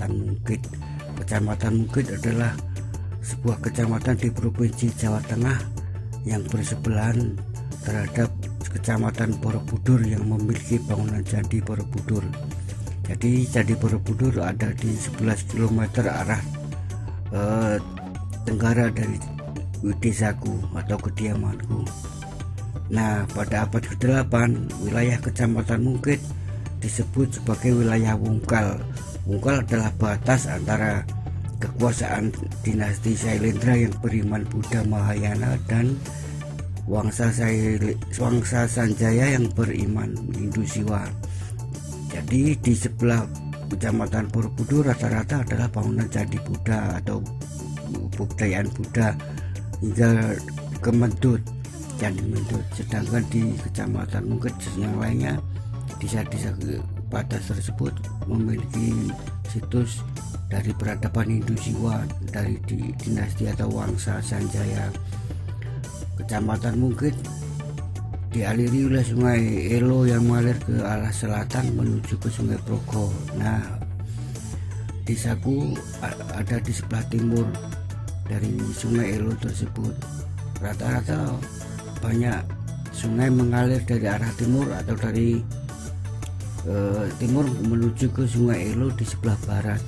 Kecamatan Mungkit. Kecamatan Mungkit adalah sebuah kecamatan di Provinsi Jawa Tengah yang bersebelahan terhadap Kecamatan Borobudur yang memiliki bangunan Candi Borobudur. Jadi Candi Borobudur ada di 11 km arah tenggara dari desaku atau kediamanku. Nah, pada abad ke-8 wilayah Kecamatan Mungkit disebut sebagai wilayah Wungkal. Wungkal adalah batas antara kekuasaan dinasti Sailendra yang beriman Buddha Mahayana dan Wangsa Sanjaya yang beriman Hindu Siwa. Jadi di sebelah Kecamatan Borobudur rata-rata adalah bangunan candi Buddha atau kebudayaan Buddha hingga ke Mendut, Candi Mendut. Sedangkan di Kecamatan Mungkit yang lainnya, desa-desa batas tersebut memiliki situs dari peradaban Hindu Siwa dari dinasti atau Wangsa Sanjaya. Kecamatan Mungkit dialiri oleh Sungai Elo yang mengalir ke arah selatan menuju ke Sungai Progo. Nah, desaku ada di sebelah timur dari Sungai Elo tersebut. Rata-rata banyak sungai mengalir dari arah timur atau dari timur menuju ke Sungai Elo di sebelah barat.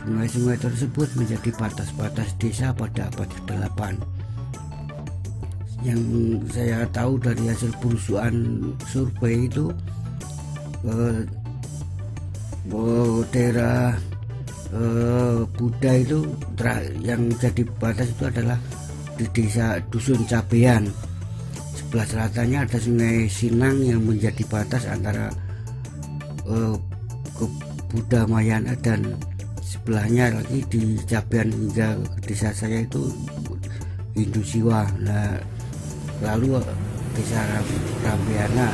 Sungai-sungai tersebut menjadi batas-batas desa pada abad ke-8. Yang saya tahu dari hasil perusuhan survei itu daerah Buddha itu yang jadi batas itu adalah di desa Dusun Cabean. Sebelah selatannya ada Sungai Sinang yang menjadi batas antara ke Buddha Mahayana, dan sebelahnya lagi di Cabean hingga ke desa saya itu Hindu Siwa. Nah, lalu desa Rambiana,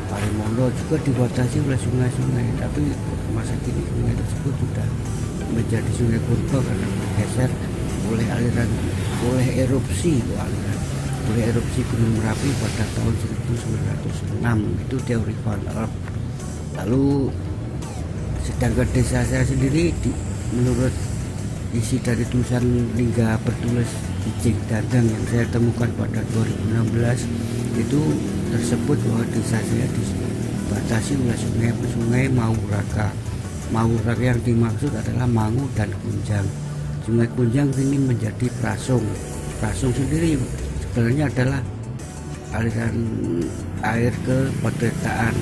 Parimondo juga dibatasi oleh sungai-sungai, tapi masa kini sungai tersebut sudah menjadi sungai purba karena bergeser oleh erupsi Gunung Merapi pada tahun 1906. Itu teori Van Alp. Lalu sedangkan desa saya sendiri menurut isi dari tulisan Lingga bertulis Ijing Dandang yang saya temukan pada 2016 itu tersebut bahwa desa saya dibatasi oleh sungai Mauraka. Mauraka yang dimaksud adalah Mangu dan Kunjang. Sungai Kunjang ini menjadi Prasung. Prasung sendiri sebenarnya adalah aliran air ke Padetaan.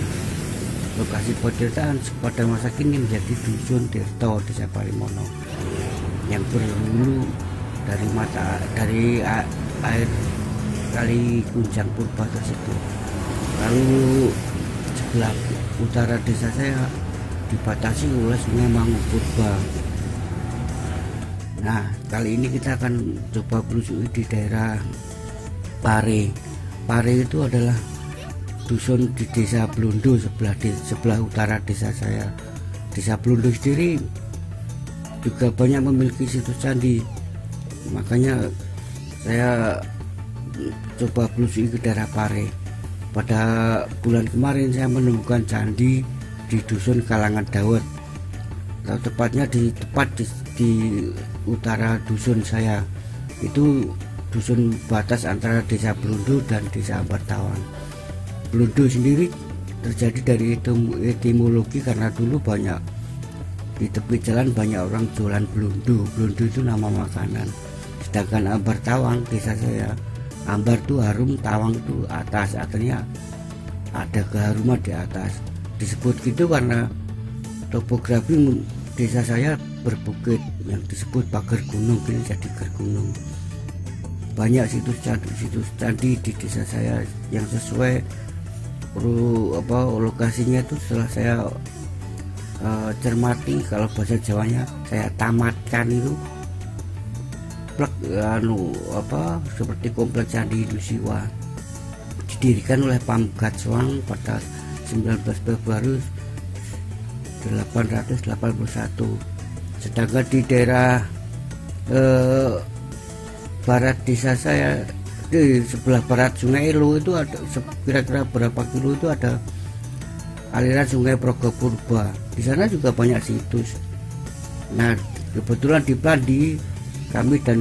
Lokasi Padetaan pada masa kini menjadi Dusun Tirto, Desa Parimono, yang berhulu dari air kali Kunjang Purba tersebut. Lalu sebelah utara desa saya dibatasi oleh Sungai Mangu Purba. Nah, kali ini kita akan coba belusuri di daerah Pare. Pare itu adalah dusun di desa Blondo sebelah utara desa saya. Desa Blondo sendiri juga banyak memiliki situs candi, makanya saya coba belusuri ke daerah Pare. Pada bulan kemarin saya menemukan candi di dusun Kalangan Dawet, atau tepatnya tepat di utara dusun saya. Itu dusun batas antara desa Blondo dan desa Ambartawang. Blondo sendiri terjadi dari etimologi karena dulu banyak di tepi jalan banyak orang jualan blondo. Blondo itu nama makanan. Sedangkan Ambartawang desa saya, ambar itu harum, tawang itu atas, artinya ada keharuman di atas. Disebut gitu karena topografi desa saya berbukit yang disebut pagar gunung, kini jadi gergunung. Banyak situs candi di desa saya yang sesuai lokasinya itu setelah saya cermati, kalau bahasa Jawanya saya tamatkan itu seperti kompleks Candi Hindu Siwa didirikan oleh Pamgat Swang pada 19 Februari 881. Sedangkan di daerah barat desa saya, di sebelah barat Sungai Elo itu ada kira-kira berapa kilo itu ada aliran Sungai Progo Purba. Di sana juga banyak situs Nah, kebetulan di Plandi kami dan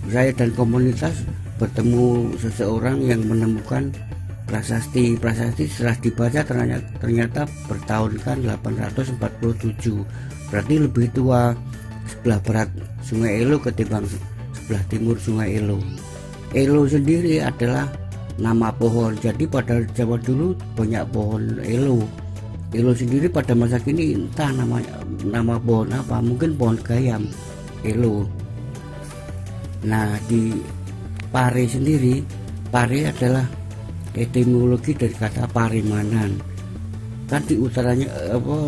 saya dan komunitas bertemu seseorang yang menemukan prasasti setelah dibaca ternyata bertahunkan 847, berarti lebih tua sebelah barat Sungai Elo ketimbang sebelah timur Sungai Elo. Elo sendiri adalah nama pohon, jadi pada zaman dulu banyak pohon elo. Elo sendiri pada masa kini entah nama pohon apa, mungkin pohon gayam elo. Nah, di Pare sendiri, Pare adalah etimologi dari kata Paremanan. Kan di utaranya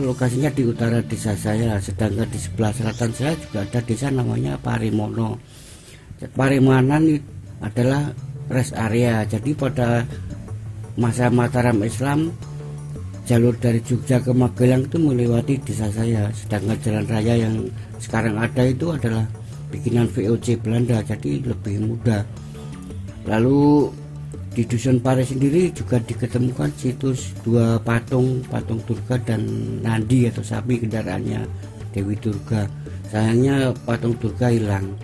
lokasinya di utara desa saya, sedangkan di sebelah selatan saya juga ada desa namanya Paremono. Paremanan adalah rest area. Jadi pada masa Mataram Islam, jalur dari Jogja ke Magelang itu melewati desa saya, sedangkan jalan raya yang sekarang ada itu adalah bikinan VOC Belanda, jadi lebih mudah. Lalu di Dusun Pare sendiri juga diketemukan situs dua patung Durga dan Nandi atau sapi kendaraannya Dewi Durga. Sayangnya patung Durga hilang.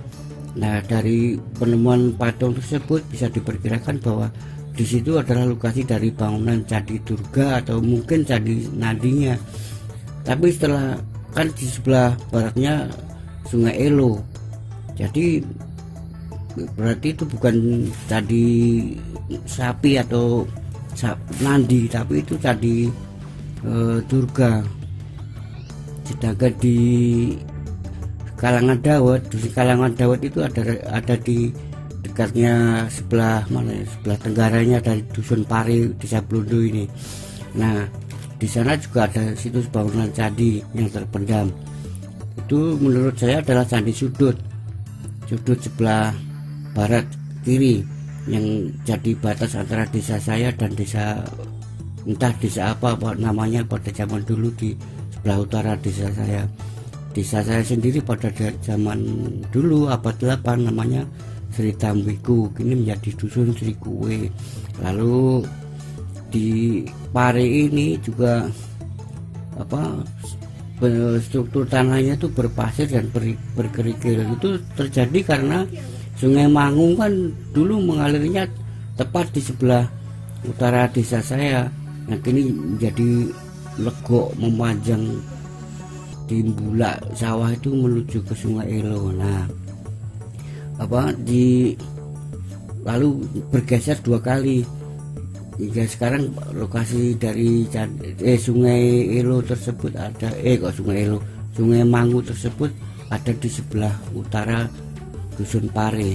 Nah, dari penemuan patung tersebut bisa diperkirakan bahwa di situ adalah lokasi dari bangunan Candi Durga atau mungkin Candi Nandinya. Tapi setelah kan di sebelah baratnya Sungai Elo, jadi berarti itu bukan candi sapi atau Nandi, tapi itu candi Durga. Sedangkan di Kalangan Dawet, Dusun Kalangan Dawet itu ada di dekatnya sebelah mana ya, sebelah tenggaranya dari Dusun Pare Desa Blondo ini. Nah, di sana juga ada situs bangunan candi yang terpendam. Itu menurut saya adalah Candi Sudut sebelah barat kiri yang jadi batas antara desa saya dan desa, entah desa apa namanya pada zaman dulu di sebelah utara desa saya. Desa saya sendiri pada zaman dulu abad 8 namanya Sri Tambiku, kini menjadi Dusun Sri Kuwe. Lalu di Pare ini juga struktur tanahnya itu berpasir dan berkerikil. Itu terjadi karena Sungai Mangung kan dulu mengalirnya tepat di sebelah utara desa saya, yang kini menjadi legok memanjang di Bulak sawah itu menuju ke Sungai Elo. Nah, lalu bergeser dua kali hingga sekarang lokasi dari Sungai Elo tersebut ada Sungai Mangu tersebut ada di sebelah utara Dusun Pare.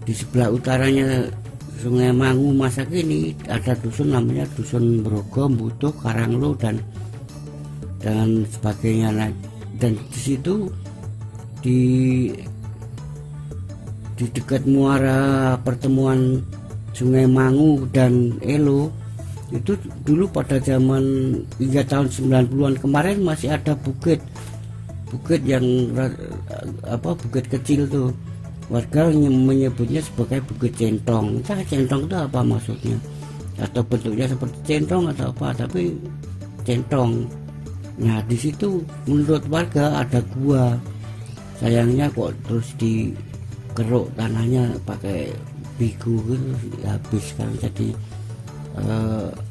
Di sebelah utaranya Sungai Mangu masa kini ada dusun namanya Dusun Brogo, Butuh, Karanglo dan sebagainya. Nah, dan di situ di dekat muara pertemuan Sungai Mangu dan Elo itu dulu pada zaman hingga tahun 90-an kemarin masih ada bukit yang bukit kecil tuh, warga menyebutnya sebagai Bukit Centong. Entah centong itu apa maksudnya, atau bentuknya seperti centong atau apa, tapi centong. Nah, di situ menurut warga ada gua. Sayangnya kok terus dikeruk tanahnya pakai bigu gitu, habis kan jadi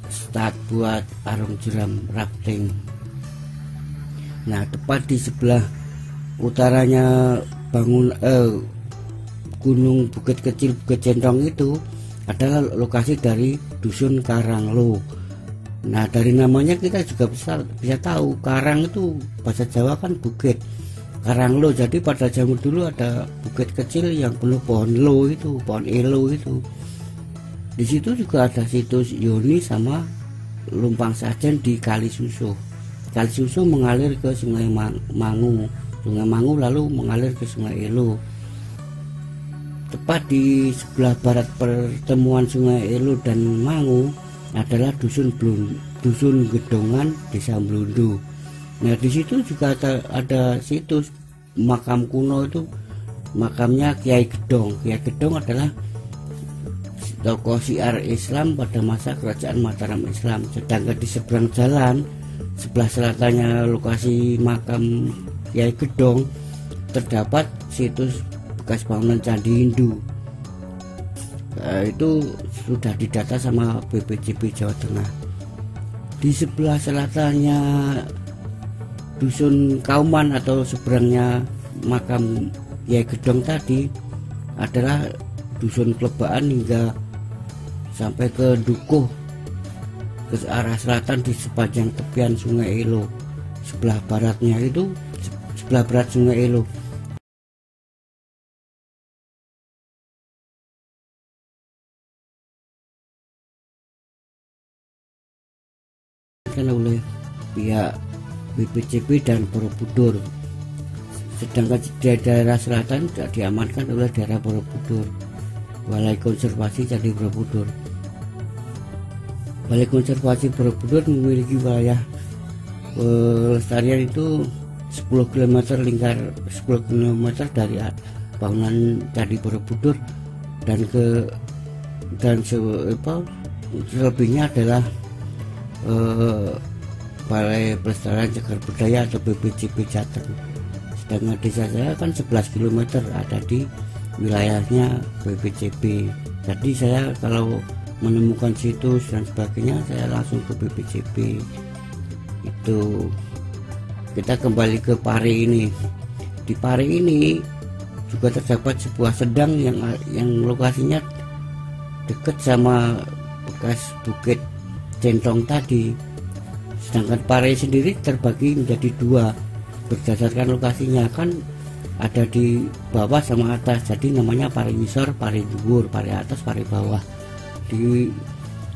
start buat arung jeram rafting. Nah, tepat di sebelah utaranya gunung Bukit Kecil Bukit Centong itu adalah lokasi dari Dusun Karanglo. Nah, dari namanya kita juga bisa tahu Karang itu bahasa Jawa kan bukit, Karanglo. Jadi pada zaman dulu ada bukit kecil yang penuh pohon lo itu, pohon elo itu. Di situ juga ada situs Yoni sama Lumpang Sajen di Kali Suso. Kali Suso mengalir ke Sungai Mangu. Sungai Mangu lalu mengalir ke Sungai Elo. Tepat di sebelah barat pertemuan Sungai Elo dan Mangu adalah Dusun Gedongan Desa Blondo. Nah, di situ juga ada situs makam kuno, itu makamnya Kiai Gedong. Kiai Gedong adalah tokoh syiar Islam pada masa kerajaan Mataram Islam. Sedangkan di seberang jalan sebelah selatannya lokasi makam Yai Gedong terdapat situs bekas bangunan Candi Hindu. Itu sudah didata sama BPJB Jawa Tengah. Di sebelah selatannya Dusun Kauman atau seberangnya makam Yai Gedong tadi adalah Dusun Klebaan hingga sampai ke Dukuh ke arah selatan di sepanjang tepian Sungai Elo. Sebelah baratnya itu sebelah barat Sungai Elo. Oleh pihak BPJB dan Borobudur, sedangkan di daerah selatan tidak diamankan oleh daerah Borobudur, Balai Konservasi Candi Borobudur. Balai Konservasi Borobudur memiliki wilayah pelestarian itu 10 km lingkar 10 km dari bangunan Candi Borobudur dan selebihnya adalah Balai Pelestarian Cagar Budaya atau BPJB Jateng. Sedangkan desa saya kan 11 km ada di wilayahnya BPJB. Jadi saya kalau menemukan situs dan sebagainya saya langsung ke BPJB. Itu kita kembali ke Pare ini. Di Pare ini juga terdapat sebuah sedang yang lokasinya dekat sama bekas bukit Centong tadi. Sedangkan Pare sendiri terbagi menjadi dua berdasarkan lokasinya, kan ada di bawah sama atas, jadi namanya Pare Ngisor, Pare Dhuwur, Pare atas, Pare bawah. Di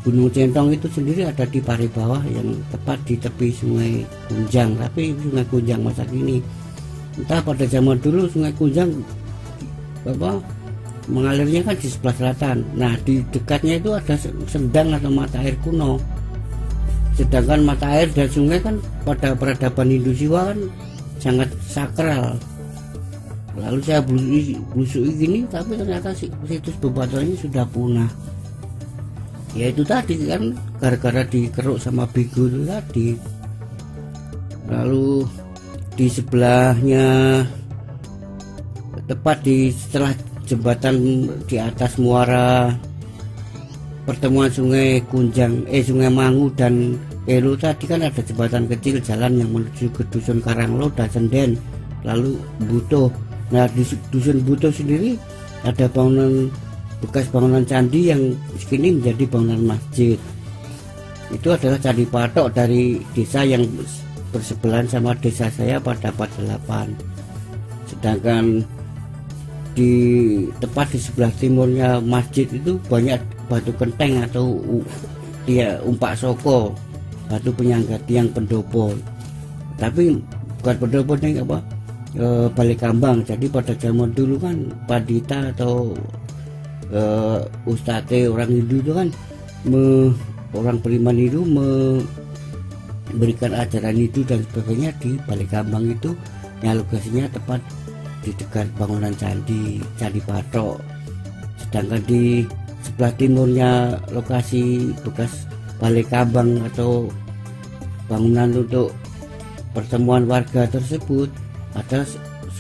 Gunung Centong itu sendiri ada di Pare bawah yang tepat di tepi Sungai Kunjang. Tapi Sungai Kunjang masa kini, entah pada zaman dulu Sungai Kunjang mengalirnya kan di sebelah selatan. Nah di dekatnya itu ada sendang atau mata air kuno. Sedangkan mata air dan sungai kan pada peradaban Hindu Siwa kan sangat sakral. Lalu saya belusui gini, tapi ternyata situs bebatuannya sudah punah. Ya itu tadi kan gara-gara dikeruk sama bigu itu tadi. Lalu di sebelahnya, tepat di setelah jembatan di atas muara pertemuan Sungai Mangu dan Elo tadi kan ada jembatan kecil jalan yang menuju ke Dusun Karanglo dan Senden, lalu Butuh. Nah di Dusun Butuh sendiri ada bekas bangunan candi yang kini menjadi bangunan masjid. Itu adalah Candi Patok dari desa yang bersebelahan sama desa saya pada 48. Sedangkan tepat di sebelah timurnya masjid itu banyak batu kenteng atau umpak soko, batu penyangga tiang pendopo. Tapi bukan pendopo yang balik kambang. Jadi pada zaman dulu kan pandita atau ustate orang Hindu itu kan orang beriman itu memberikan ajaran itu dan sebagainya di balik kambang itu, yang lokasinya tepat di dekat bangunan Candi Patok. Sedangkan di sebelah timurnya lokasi bekas balai kambang atau bangunan untuk pertemuan warga tersebut ada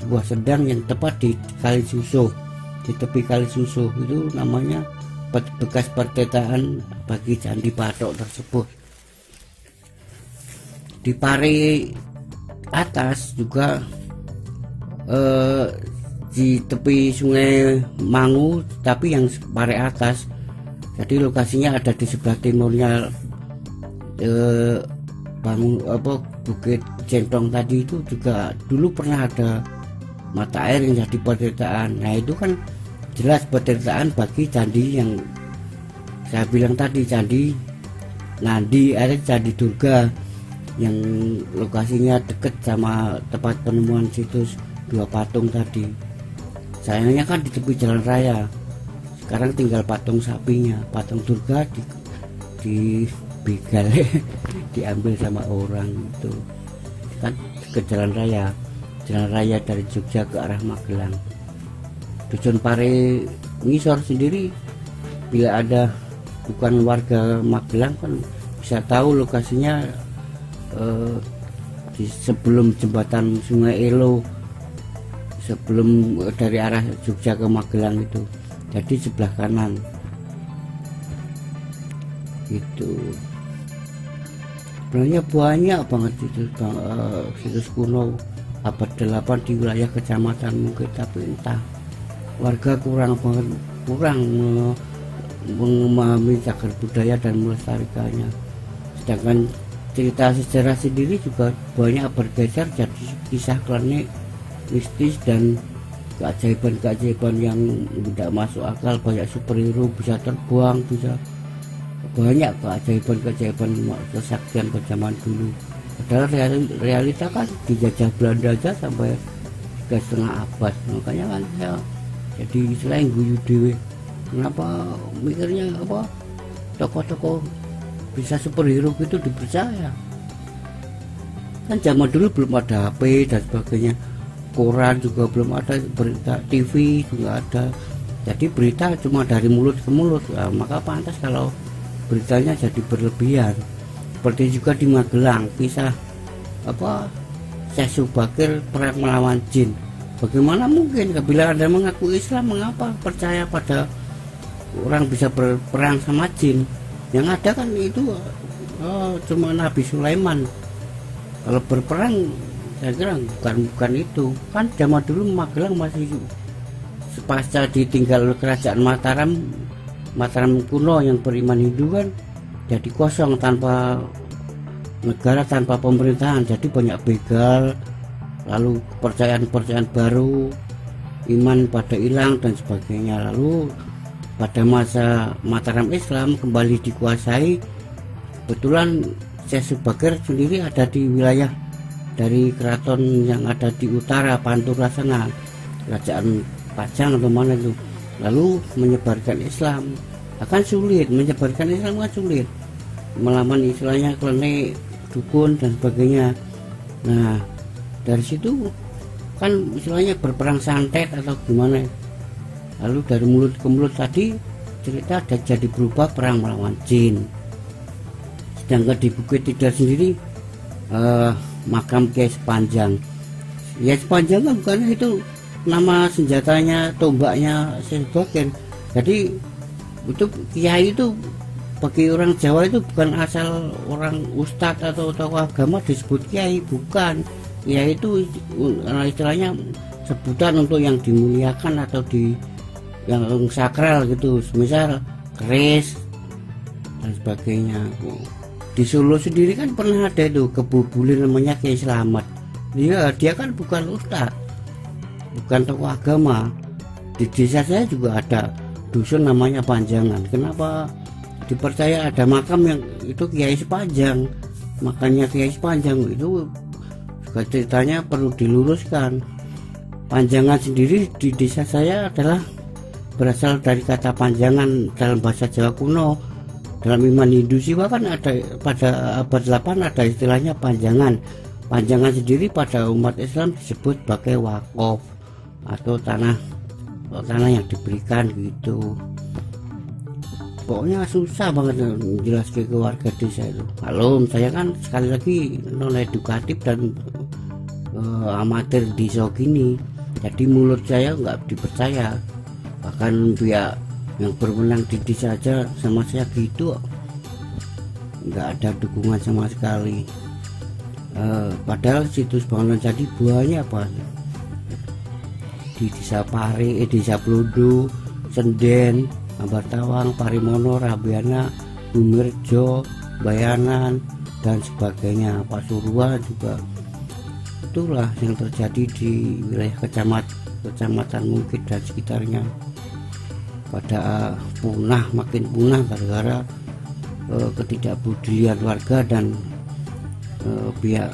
sebuah sedang yang tepat di Kali Susuh, di tepi Kali Susuh. Itu namanya bekas pertetaan bagi Candi Patok tersebut. Di Pare atas juga di tepi Sungai Mangu, tapi yang Pare atas. Jadi lokasinya ada di sebelah timurnya Bukit Centong tadi. Itu juga dulu pernah ada mata air yang jadi pertirtaan. Nah itu kan jelas pertirtaan bagi candi yang saya bilang tadi, Candi Nandi, ada Candi Durga yang lokasinya deket sama tempat penemuan situs dua patung tadi. Sayangnya kan di tepi jalan raya. Sekarang tinggal patung sapinya, patung Durga di begal diambil sama orang itu kan ke jalan raya dari Jogja ke arah Magelang. Dusun Pare Ngisor sendiri, bila ada bukan warga Magelang kan bisa tahu lokasinya sebelum jembatan Sungai Elo, sebelum dari arah Jogja ke Magelang itu, jadi sebelah kanan itu. Sebenarnya banyak banget situs kuno abad 8 di wilayah Kecamatan Mungkit, tapi entah warga kurang memahami cagar budaya dan melestarikannya. Sedangkan cerita sejarah sendiri juga banyak bergeser jadi kisah klinik, mistis, dan keajaiban-keajaiban yang tidak masuk akal. Banyak superhero bisa terbang, bisa banyak keajaiban-keajaiban kesaktian pada zaman dulu. Padahal realita kan dijajah Belanda aja sampai 3,5 abad. Makanya kan saya jadi selain guyu dewe, kenapa mikirnya apa tokoh-tokoh bisa superhero gitu dipercaya. Kan zaman dulu belum ada HP dan sebagainya, koran juga belum ada, berita TV juga ada, jadi berita cuma dari mulut ke mulut. Nah, maka pantas kalau beritanya jadi berlebihan. Seperti juga di Magelang, kisah apa Syekh Subakir perang melawan jin. Bagaimana mungkin bila Anda mengaku Islam, mengapa percaya pada orang bisa berperang sama jin? Yang ada kan itu cuma Nabi Sulaiman. Kalau berperang saya kira bukan itu. Kan zaman dulu Magelang masih pasca ditinggal oleh kerajaan Mataram kuno yang beriman Hindu kan jadi kosong, tanpa negara, tanpa pemerintahan, jadi banyak begal, lalu kepercayaan baru, iman pada hilang dan sebagainya. Lalu pada masa Mataram Islam kembali dikuasai, kebetulan Syekh Subakir sendiri ada di wilayah dari keraton yang ada di utara Pantura sana, kerajaan Pajang atau mana itu, lalu menyebarkan Islam. Akan sulit, menyebarkan Islam kan sulit, melawan istilahnya klenik, dukun dan sebagainya. Nah dari situ kan istilahnya berperang santet atau gimana. Lalu dari mulut ke mulut tadi cerita jadi berubah perang melawan jin. Sedangkan di Bukit Tidar sendiri makam Kiai Sepanjang. Ya Sepanjang kan bukan itu nama senjatanya, tombaknya Syekh Subakir. Jadi itu kiai itu bagi orang Jawa itu bukan asal orang ustadz atau tokoh agama disebut kiai, bukan. Kiai itu istilahnya sebutan untuk yang dimuliakan atau yang sakral gitu, misal keris dan sebagainya. Di Solo sendiri kan pernah ada itu kebubulir namanya Kiai Slamet. Dia kan bukan ustadz, bukan tokoh agama. Di desa saya juga ada dusun namanya Panjangan. Kenapa dipercaya ada makam yang itu Kiai Sepanjang? Makanya Kiai Sepanjang itu juga ceritanya perlu diluruskan. Panjangan sendiri di desa saya adalah berasal dari kata panjangan dalam bahasa Jawa kuno. Dalam iman Hindu Siwa kan ada pada abad 8 ada istilahnya panjangan. Panjangan sendiri pada umat Islam disebut sebagai wakaf atau tanah yang diberikan gitu. Pokoknya susah banget menjelaskan ke warga desa itu. Kalau saya kan sekali lagi non edukatif dan amatir di show gini, jadi mulut saya nggak dipercaya. Bahkan pihak yang berwenang di desa aja sama saya gitu, nggak ada dukungan sama sekali. Padahal situs bangunan jadi banyak banget di desa Pari, desa Plodo, Senden, Ambartawang, Parimono, Rabiana, Bumirjo, Bayanan dan sebagainya, Pasuruan juga. Itulah yang terjadi di wilayah kecamatan Mungkit dan sekitarnya. Pada makin punah gara-gara ketidakpedulian warga dan pihak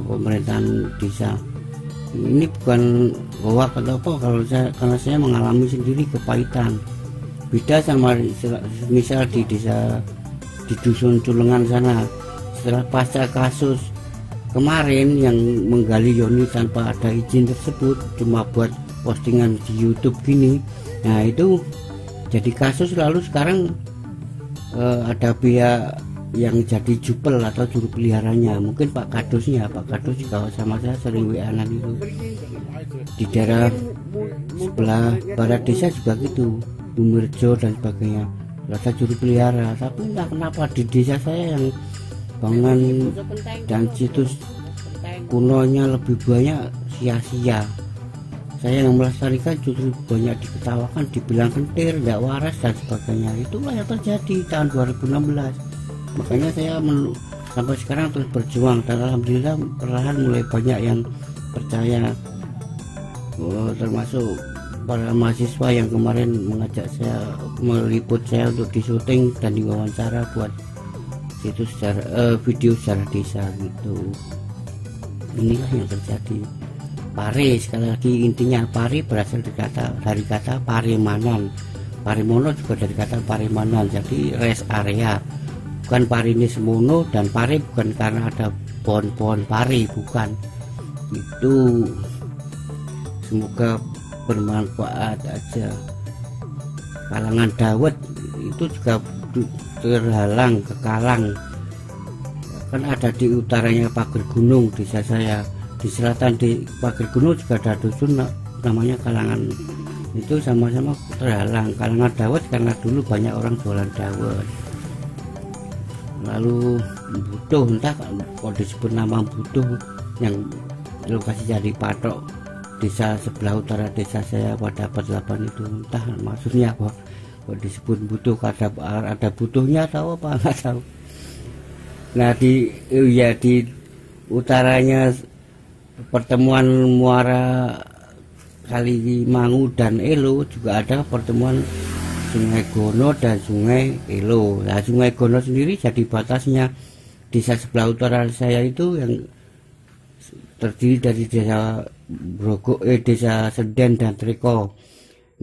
pemerintahan desa. Ini bukan hoak atau apa, karena saya mengalami sendiri kepahitan. Beda sama misal di desa di dusun Culengan sana, setelah pasca kasus kemarin yang menggali Yoni tanpa ada izin tersebut, cuma buat postingan di YouTube gini. Nah itu jadi kasus, lalu sekarang ada pihak yang jadi jupel atau juru peliharanya, mungkin Pak Kadusnya. Pak Kadus juga sama saya sering WA-an itu. Di daerah sebelah barat desa juga gitu, Bumirjo dan sebagainya, rasa juru pelihara. Tapi entah kenapa di desa saya yang bangunan dan situs kunonya lebih banyak sia-sia. Saya yang melestarikan justru banyak diketawakan, dibilang kentir, tidak waras dan sebagainya. Itulah yang terjadi tahun 2016. Makanya saya sampai sekarang terus berjuang, dan alhamdulillah perlahan mulai banyak yang percaya, termasuk para mahasiswa yang kemarin mengajak saya, meliput saya untuk disuting dan diwawancara buat situs video sejarah desa gitu. Inilah yang terjadi. Pare, sekali lagi intinya pare berasal dari kata paremanan. Paremono juga dari kata paremanan, jadi rest area. Bukan parinis mono, dan pare bukan karena ada pohon-pohon pare, bukan. Itu semoga bermanfaat aja. Kalangan dawet itu juga terhalang, kekalang. Kan ada di utaranya Pager Gunung desa saya. Di selatan di Pager Gunung juga ada dusun namanya Kalangan, itu sama-sama terhalang. Kalangan dawet karena dulu banyak orang jualan dawet. Lalu Butuh, entah kalau disebut nama Butuh yang lokasi jadi patok desa sebelah utara desa saya pada abad 8 itu, entah maksudnya apa kalau disebut Butuh, ada butuhnya atau apa nggak tahu. Nah di utaranya pertemuan muara Kalimangu dan Elo juga ada pertemuan Sungai Gono dan Sungai Elo. Nah, Sungai Gono sendiri jadi batasnya desa sebelah utara saya itu, yang terdiri dari desa desa Senden dan Treko.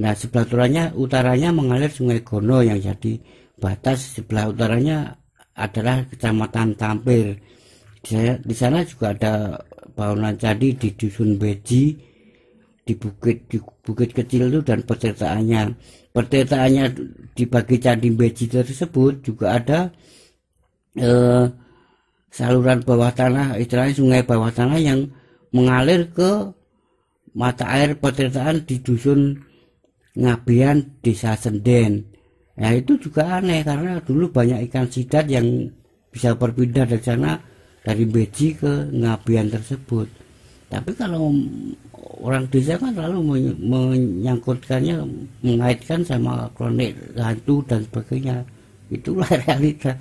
Nah, sebelah utaranya mengalir Sungai Gono yang jadi batas. Sebelah utaranya adalah Kecamatan Tampir. Di sana juga ada bangunan candi di Dusun Beji, di bukit kecil itu, dan petirtaannya di bagi candi Beji tersebut juga ada saluran bawah tanah, istilahnya sungai bawah tanah yang mengalir ke mata air petirtaan di Dusun Ngabian Desa Senden. Nah itu juga aneh karena dulu banyak ikan sidat yang bisa berpindah dari sana, dari Beji ke Ngabian tersebut. Tapi kalau orang desa kan selalu menyangkutkannya, mengaitkan sama kronik hantu dan sebagainya. Itulah realita.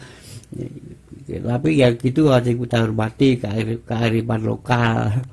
Tapi ya gitu harus kita hormati kearifan lokal.